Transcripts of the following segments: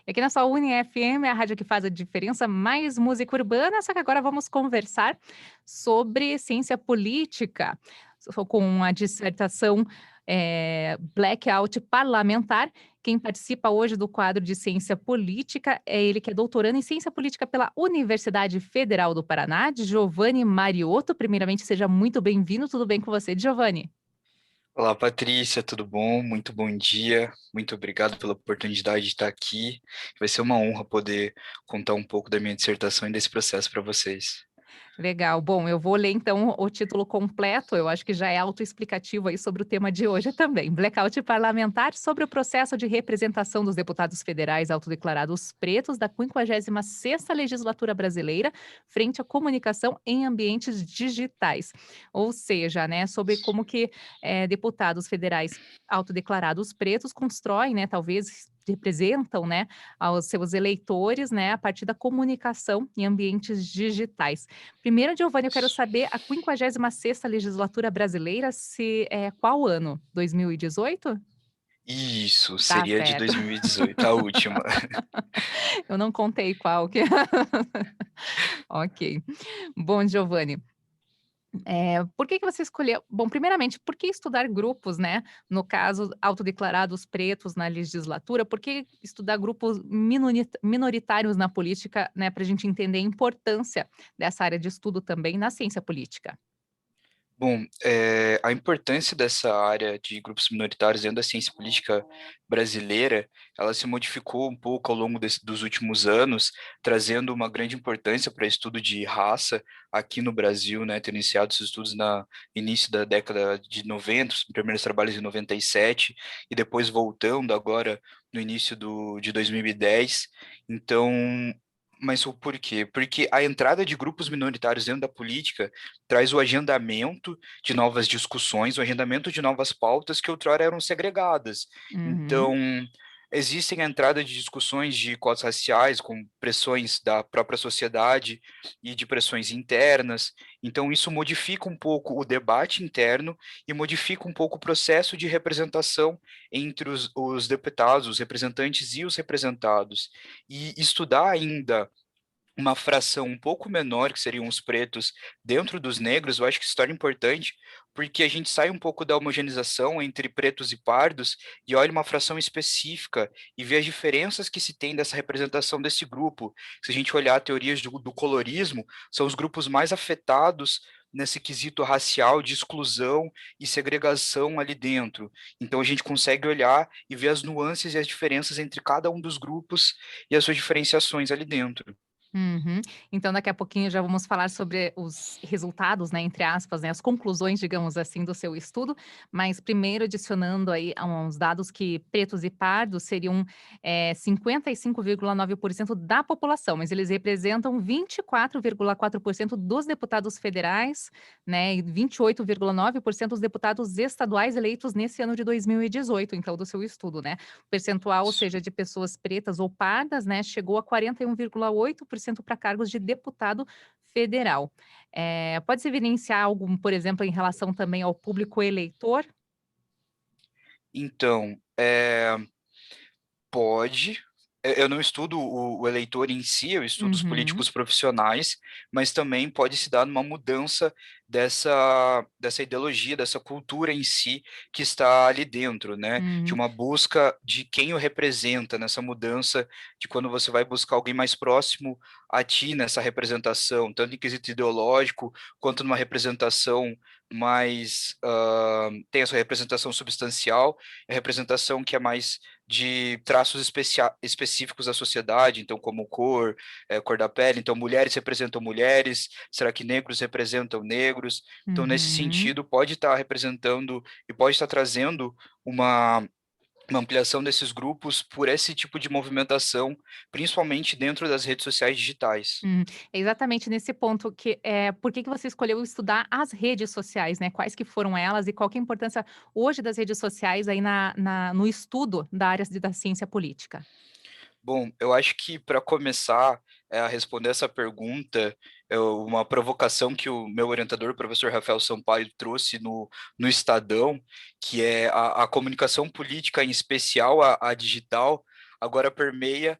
E aqui na sua UniFM, a rádio que faz a diferença, mais música urbana, só que agora vamos conversar sobre ciência política, com a dissertação Blackout Parlamentar. Quem participa hoje do quadro de ciência política é ele que é doutorando em ciência política pela Universidade Federal do Paraná, Giovanni Mariotto. Primeiramente, seja muito bem-vindo. Tudo bem com você, Giovanni? Olá, Patrícia, tudo bom? Muito bom dia. Muito obrigado pela oportunidade de estar aqui. Vai ser uma honra poder contar um pouco da minha dissertação e desse processo para vocês. Legal. Bom, eu vou ler então o título completo, eu acho que já é autoexplicativo aí sobre o tema de hoje também. Blackout parlamentar sobre o processo de representação dos deputados federais autodeclarados pretos da 56ª legislatura brasileira frente à comunicação em ambientes digitais. Ou seja, né, sobre como que deputados federais autodeclarados pretos constroem, né, talvez representam, né, aos seus eleitores, né, a partir da comunicação em ambientes digitais. Primeiro, Giovanni, eu quero saber a 56ª legislatura brasileira, se é qual ano? 2018? Isso, Tá seria de certo. 2018, a última. Eu não contei qual que Ok. Bom, Giovanni, por que que você escolheu bom, primeiramente, por que estudar grupos, né, no caso, autodeclarados pretos na legislatura, por que estudar grupos minoritários na política, né, para a gente entender a importância dessa área de estudo também na ciência política? Bom, a importância dessa área de grupos minoritários dentro da ciência política brasileira, ela se modificou um pouco ao longo dos últimos anos, trazendo uma grande importância para estudo de raça aqui no Brasil, né, tendo iniciado esses estudos no início da década de 90, os primeiros trabalhos em 97, e depois voltando agora no início de 2010. Então, mas o porquê? Porque a entrada de grupos minoritários dentro da política traz o agendamento de novas discussões, o agendamento de novas pautas que outrora eram segregadas. Uhum. Então, existem a entrada de discussões de cotas raciais, com pressões da própria sociedade e de pressões internas. Então, isso modifica um pouco o debate interno e modifica um pouco o processo de representação entre os deputados, os representantes e os representados. E estudar ainda uma fração um pouco menor, que seriam os pretos, dentro dos negros, eu acho que isso torna importante, porque a gente sai um pouco da homogeneização entre pretos e pardos e olha uma fração específica e vê as diferenças que se tem dessa representação desse grupo. Se a gente olhar teorias do colorismo, são os grupos mais afetados nesse quesito racial de exclusão e segregação ali dentro. Então a gente consegue olhar e ver as nuances e as diferenças entre cada um dos grupos e as suas diferenciações ali dentro. Uhum. Então, daqui a pouquinho já vamos falar sobre os resultados, né, entre aspas, né, as conclusões, digamos assim, do seu estudo, mas primeiro adicionando aí a uns dados que pretos e pardos seriam 55,9% da população, mas eles representam 24,4% dos deputados federais, né, e 28,9% dos deputados estaduais eleitos nesse ano de 2018, então, do seu estudo, né. O percentual, ou seja, de pessoas pretas ou pardas, né, chegou a 41,8% para cargos de deputado federal. Pode-se evidenciar algo, por exemplo, em relação também ao público eleitor? Então, pode. Eu não estudo o eleitor em si, eu estudo os Uhum, políticos profissionais, mas também pode se dar numa mudança dessa ideologia, dessa cultura em si que está ali dentro, né? De uhum. uma busca de quem o representa, nessa mudança de quando você vai buscar alguém mais próximo a ti nessa representação, tanto em quesito ideológico, quanto numa representação mais, tem a sua representação substancial, a representação que é mais de traços específicos da sociedade, então como cor, cor da pele, então mulheres representam mulheres, será que negros representam negros? Então nesse Uhum. sentido pode estar representando e pode estar trazendo uma uma ampliação desses grupos por esse tipo de movimentação, principalmente dentro das redes sociais digitais. É exatamente nesse ponto que, por que que você escolheu estudar as redes sociais, né, quais que foram elas e qual que é a importância hoje das redes sociais aí no estudo da área da ciência política? Bom, eu acho que para começar, a responder essa pergunta, uma provocação que o meu orientador, o professor Rafael Sampaio, trouxe no Estadão, que é a comunicação política, em especial a digital, agora permeia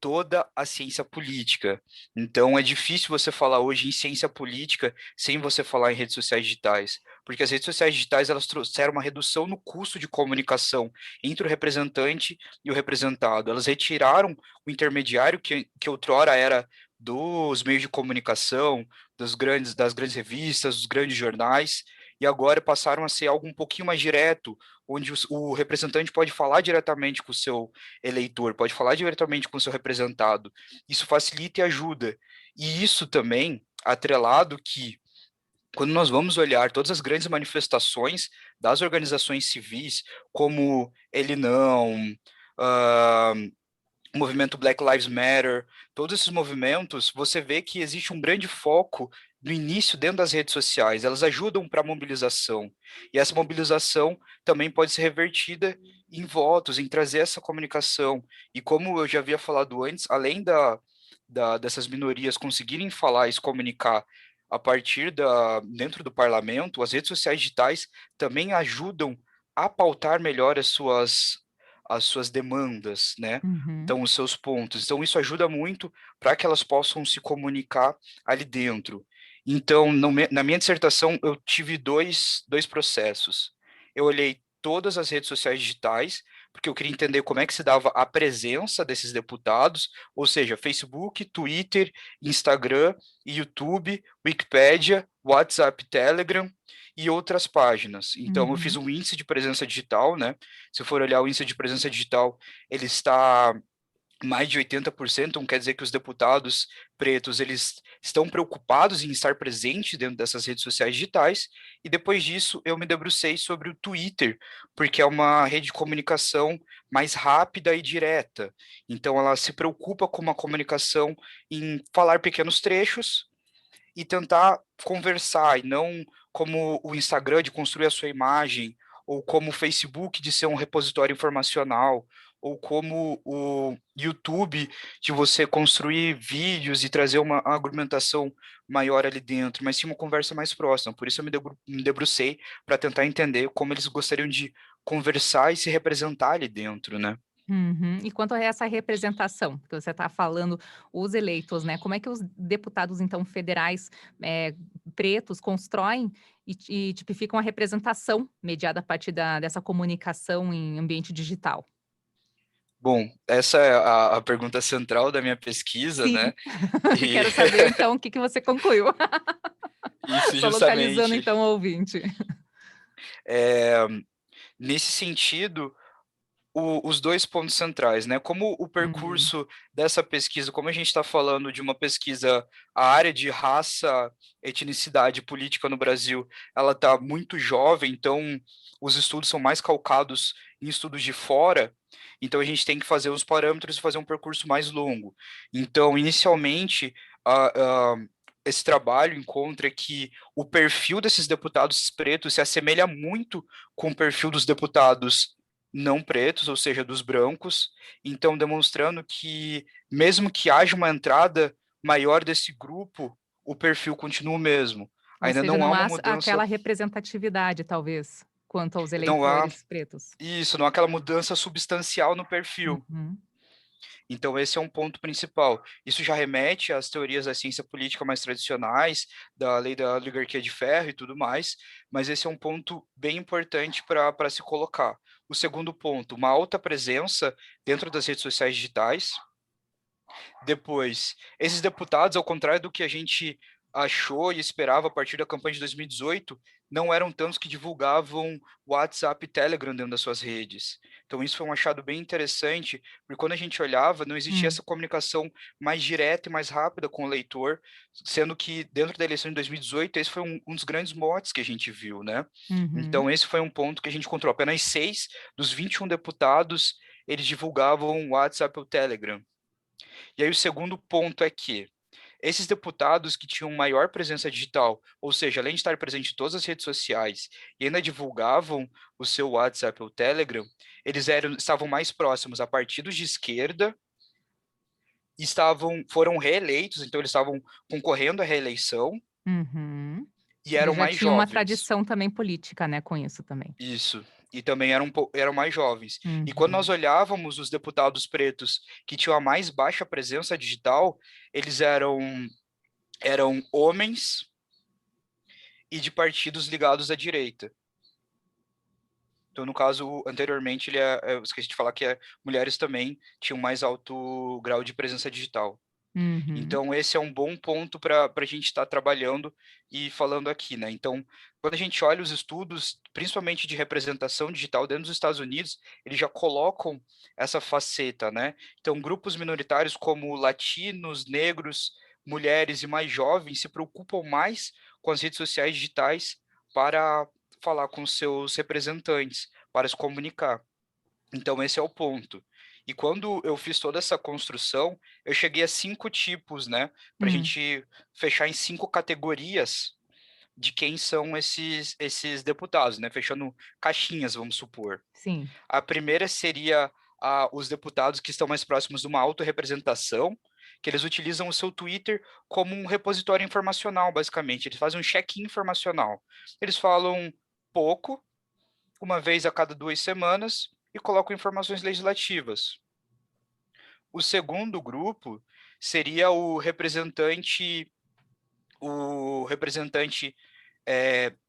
toda a ciência política. Então, é difícil você falar hoje em ciência política sem você falar em redes sociais digitais, porque as redes sociais digitais elas trouxeram uma redução no custo de comunicação entre o representante e o representado. Elas retiraram o intermediário que outrora era dos meios de comunicação, das grandes revistas, dos grandes jornais, e agora passaram a ser algo um pouquinho mais direto, onde o representante pode falar diretamente com o seu eleitor, pode falar diretamente com o seu representado. Isso facilita e ajuda. E isso também, atrelado que, quando nós vamos olhar todas as grandes manifestações das organizações civis, como Ele Não, uh, o movimento Black Lives Matter, todos esses movimentos, você vê que existe um grande foco no início dentro das redes sociais, elas ajudam para a mobilização, e essa mobilização também pode ser revertida em votos, em trazer essa comunicação, e como eu já havia falado antes, além dessas minorias conseguirem falar e se comunicar a partir dentro do parlamento, as redes sociais digitais também ajudam a pautar melhor as suas demandas, né? Uhum. Então, os seus pontos. Então, isso ajuda muito para que elas possam se comunicar ali dentro. Então, na minha dissertação, eu tive dois processos. Eu olhei todas as redes sociais digitais, porque eu queria entender como é que se dava a presença desses deputados, ou seja, Facebook, Twitter, Instagram, YouTube, Wikipédia, WhatsApp, Telegram e outras páginas. Então, eu fiz Uhum. um índice de presença digital, né? Se for olhar o índice de presença digital, ele está mais de 80%, então quer dizer que os deputados pretos, eles estão preocupados em estar presentes dentro dessas redes sociais digitais, e depois disso eu me debrucei sobre o Twitter, porque é uma rede de comunicação mais rápida e direta, então ela se preocupa com uma comunicação em falar pequenos trechos, e tentar conversar, e não como o Instagram de construir a sua imagem, ou como o Facebook de ser um repositório informacional, ou como o YouTube de você construir vídeos e trazer uma argumentação maior ali dentro, mas sim uma conversa mais próxima. Por isso eu me debrucei para tentar entender como eles gostariam de conversar e se representar ali dentro, né? Uhum. E quanto a essa representação, que você está falando, os eleitos, né, como é que os deputados, então, federais, pretos constroem e tipificam a representação mediada a partir dessa comunicação em ambiente digital? Bom, essa é a pergunta central da minha pesquisa, Sim, né? E quero saber então o que que você concluiu. isso Só localizando justamente. então o ouvinte. Eh, Nesse sentido, os dois pontos centrais, né? Como o Hum. percurso dessa pesquisa, como a gente está falando de uma pesquisa, a área de raça, etnicidade e política no Brasil, ela está muito jovem, então os estudos são mais calcados em estudos de fora, então a gente tem que fazer os parâmetros e fazer um percurso mais longo. Então, inicialmente, a, a, esse trabalho encontra que o perfil desses deputados pretos se assemelha muito com o perfil dos deputados não pretos, ou seja, dos brancos, então demonstrando que, mesmo que haja uma entrada maior desse grupo, o perfil continua o mesmo. Ou Ainda seja, não há não uma há mudança, aquela representatividade, talvez, quanto aos não há eleitores pretos. isso, não há aquela mudança substancial no perfil. Uhum. Então, esse é um ponto principal. Isso já remete às teorias da ciência política mais tradicionais, da lei da oligarquia de ferro e tudo mais, mas esse é um ponto bem importante para se colocar. O segundo ponto, uma alta presença dentro das redes sociais digitais. Depois, esses deputados, ao contrário do que a gente achou e esperava a partir da campanha de 2018, não eram tantos que divulgavam WhatsApp e Telegram dentro das suas redes. Então, isso foi um achado bem interessante, porque quando a gente olhava, não existia Hum. essa comunicação mais direta e mais rápida com o leitor, sendo que dentro da eleição de 2018, esse foi um dos grandes motes que a gente viu, né? Uhum. Então, esse foi um ponto que a gente encontrou. Apenas 6 dos 21 deputados, eles divulgavam WhatsApp ou Telegram. E aí o segundo ponto é que esses deputados que tinham maior presença digital, ou seja, além de estar presente em todas as redes sociais e ainda divulgavam o seu WhatsApp ou Telegram, estavam mais próximos a partidos de esquerda, foram reeleitos, então eles estavam concorrendo à reeleição Uhum. e eram Eles já mais tinham uma jovens. tradição também política, né, com isso também. Isso. e também eram mais jovens. E quando nós Uhum. olhávamos os deputados pretos que tinham a mais baixa presença digital, eles eram homens e de partidos ligados à direita. Então, no caso, anteriormente, eu esqueci de falar que mulheres também tinham mais alto grau de presença digital. Uhum. Então, esse é um bom ponto para a gente estar trabalhando e falando aqui, né? Então, quando a gente olha os estudos, principalmente de representação digital dentro dos Estados Unidos, eles já colocam essa faceta, né? Então, grupos minoritários como latinos, negros, mulheres e mais jovens se preocupam mais com as redes sociais digitais para falar com seus representantes, para se comunicar. Então, esse é o ponto. E quando eu fiz toda essa construção, eu cheguei a 5 tipos, né? Para a Hum, gente fechar em 5 categorias de quem são esses deputados, né? Fechando caixinhas, vamos supor. sim. A primeira seria os deputados que estão mais próximos de uma autorrepresentação, que eles utilizam o seu Twitter como um repositório informacional, basicamente. Eles fazem um check-in informacional. Eles falam pouco, uma vez a cada 2 semanas, e colocam informações legislativas. O segundo grupo seria o representante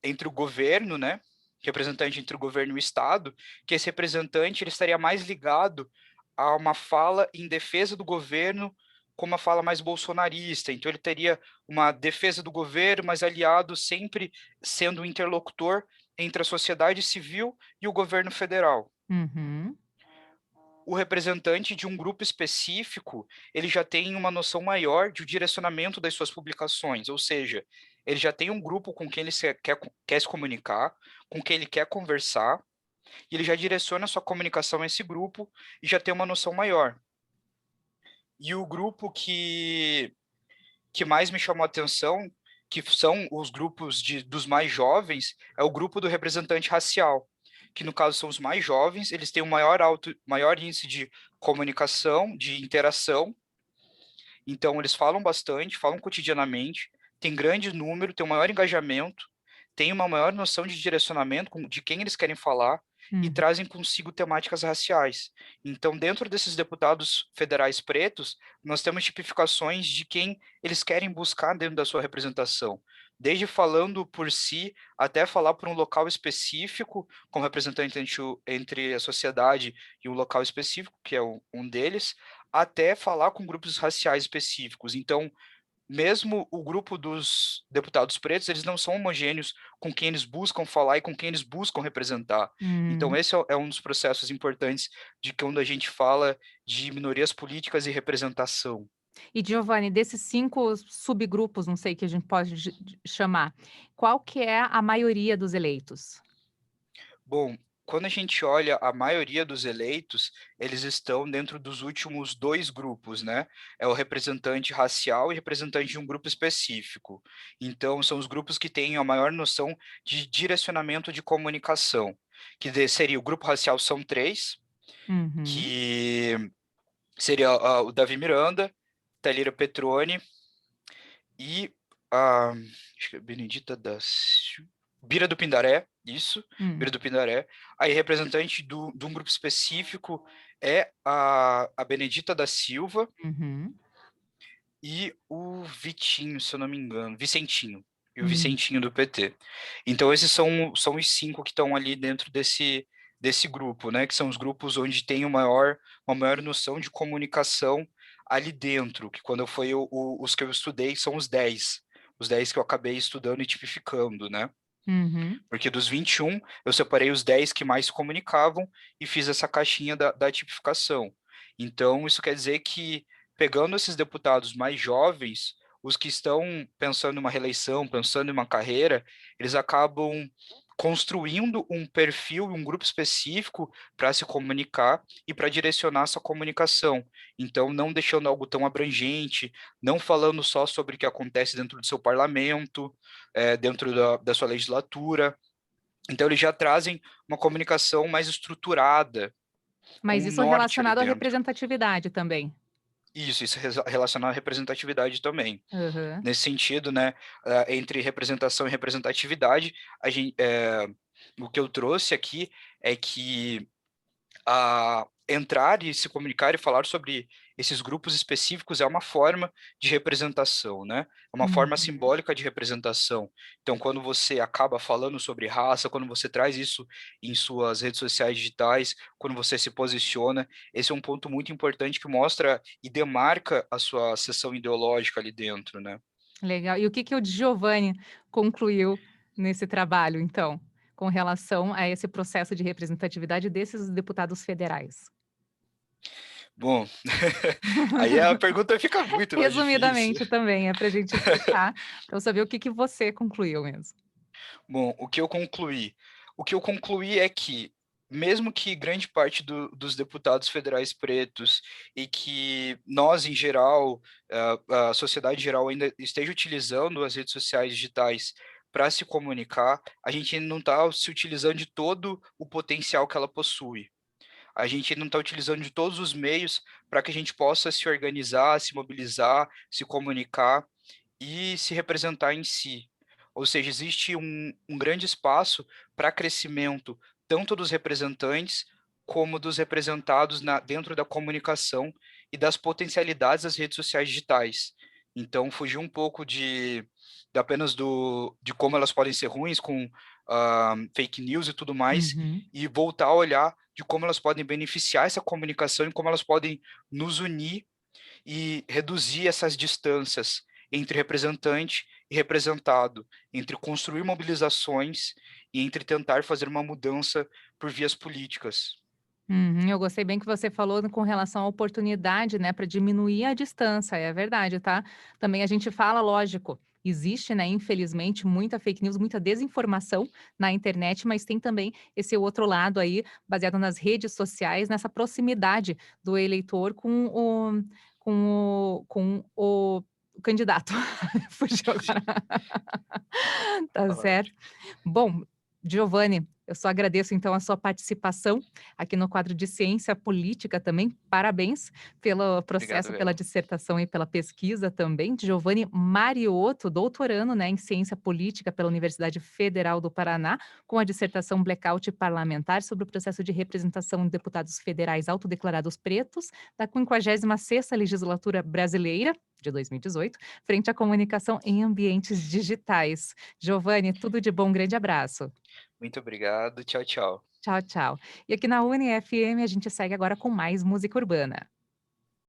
entre o governo, né? Representante entre o governo e o Estado, que esse representante ele estaria mais ligado a uma fala em defesa do governo com uma fala mais bolsonarista. Então, ele teria uma defesa do governo, mas aliado sempre sendo um interlocutor entre a sociedade civil e o governo federal. Uhum. O representante de um grupo específico, ele já tem uma noção maior de direcionamento das suas publicações, ou seja, ele já tem um grupo com quem ele quer se comunicar, com quem ele quer conversar, e ele já direciona a sua comunicação a esse grupo e já tem uma noção maior. E o grupo que mais me chamou a atenção, que são os grupos dos mais jovens, é o grupo do representante racial, que no caso são os mais jovens, eles têm um maior índice de comunicação, de interação, então eles falam bastante, falam cotidianamente, tem grande número, tem um maior engajamento, tem uma maior noção de direcionamento de quem eles querem falar e Uhum. trazem consigo temáticas raciais. Então, dentro desses deputados federais pretos, nós temos tipificações de quem eles querem buscar dentro da sua representação, desde falando por si até falar por um local específico, como representante entre a sociedade e um local específico, que é um deles, até falar com grupos raciais específicos. Então, mesmo o grupo dos deputados pretos, eles não são homogêneos com quem eles buscam falar e com quem eles buscam representar. Então, Hum. esse é um dos processos importantes de quando a gente fala de minorias políticas e representação. E Giovanni, desses 5 subgrupos, não sei que a gente pode chamar, qual que é a maioria dos eleitos? Bom, quando a gente olha a maioria dos eleitos, eles estão dentro dos últimos 2 grupos, né? É o representante racial e representante de um grupo específico. Então, são os grupos que têm a maior noção de direcionamento de comunicação, seria o grupo racial são 3, Uhum. que seria o Davi Miranda, Thalira Petroni e a acho que é Benedita da Bira do Pindaré, isso, Bira Hum. do Pindaré. Aí, representante de um grupo específico é a Benedita da Silva Uhum. e o Vitinho, se eu não me engano, Vicentinho, e o Hum. Vicentinho do PT. Então, esses são os 5 que estão ali dentro desse grupo, né? Que são os grupos onde tem uma maior noção de comunicação ali dentro, que quando foi os que eu estudei são os 10 que eu acabei estudando e tipificando, né? Uhum. Porque dos 21, eu separei os 10 que mais se comunicavam e fiz essa caixinha da tipificação. Então, isso quer dizer que, pegando esses deputados mais jovens, os que estão pensando em uma reeleição, pensando em uma carreira, eles acabam construindo um perfil, um grupo específico para se comunicar e para direcionar essa comunicação. Então, não deixando algo tão abrangente, não falando só sobre o que acontece dentro do seu parlamento, dentro da sua legislatura. Então, eles já trazem uma comunicação mais estruturada, com Mas um isso norte ali relacionado à dentro. representatividade também? Isso relacionado à representatividade também. Aham. Nesse sentido, né, entre representação e representatividade, a gente, O que eu trouxe aqui é que entrar e se comunicar e falar sobre esses grupos específicos é uma forma de representação, né, é uma forma Uhum. simbólica de representação. Então, quando você acaba falando sobre raça, quando você traz isso em suas redes sociais digitais, quando você se posiciona, esse é um ponto muito importante que mostra e demarca a sua seção ideológica ali dentro, né. Legal. E o que que o Giovanni concluiu nesse trabalho, então, com relação a esse processo de representatividade desses deputados federais? Bom, aí a pergunta fica muito mais difícil. Resumidamente também, é para a gente fechar, para eu saber o que que você concluiu mesmo. Bom, o que eu concluí? O que eu concluí é que, mesmo que grande parte dos deputados federais pretos e que nós, em geral, a sociedade em geral ainda esteja utilizando as redes sociais digitais para se comunicar, a gente ainda não está se utilizando de todo o potencial que ela possui. A gente não está utilizando de todos os meios para que a gente possa se organizar, se mobilizar, se comunicar e se representar em si. Ou seja, existe um grande espaço para crescimento, tanto dos representantes, como dos representados dentro da comunicação e das potencialidades das redes sociais digitais. Então, fugir um pouco de apenas de como elas podem ser ruins com fake news e tudo mais, Uhum. e voltar a olhar de como elas podem beneficiar essa comunicação e como elas podem nos unir e reduzir essas distâncias entre representante e representado, entre construir mobilizações e entre tentar fazer uma mudança por vias políticas. Uhum, eu gostei bem que você falou com relação à oportunidade, né, para diminuir a distância, é verdade, tá? Também a gente fala, lógico, existe, né, infelizmente, muita fake news, muita desinformação na internet, mas tem também esse outro lado aí, baseado nas redes sociais, nessa proximidade do eleitor com o candidato. Fugiu Sim, agora. Tá claro. certo. Bom, Giovanni, eu só agradeço então a sua participação aqui no quadro de ciência política também. Parabéns pelo Obrigado processo, pela eu. dissertação e pela pesquisa também. Giovanni Mariotto, doutorando, né, em ciência política pela Universidade Federal do Paraná, com a dissertação Blackout Parlamentar sobre o processo de representação de deputados federais autodeclarados pretos da 56ª Legislatura Brasileira de 2018, frente à comunicação em ambientes digitais. Giovanni, tudo de bom, um grande abraço. Muito obrigado. Tchau, tchau. Tchau, tchau. E aqui na UniFM a gente segue agora com mais música urbana.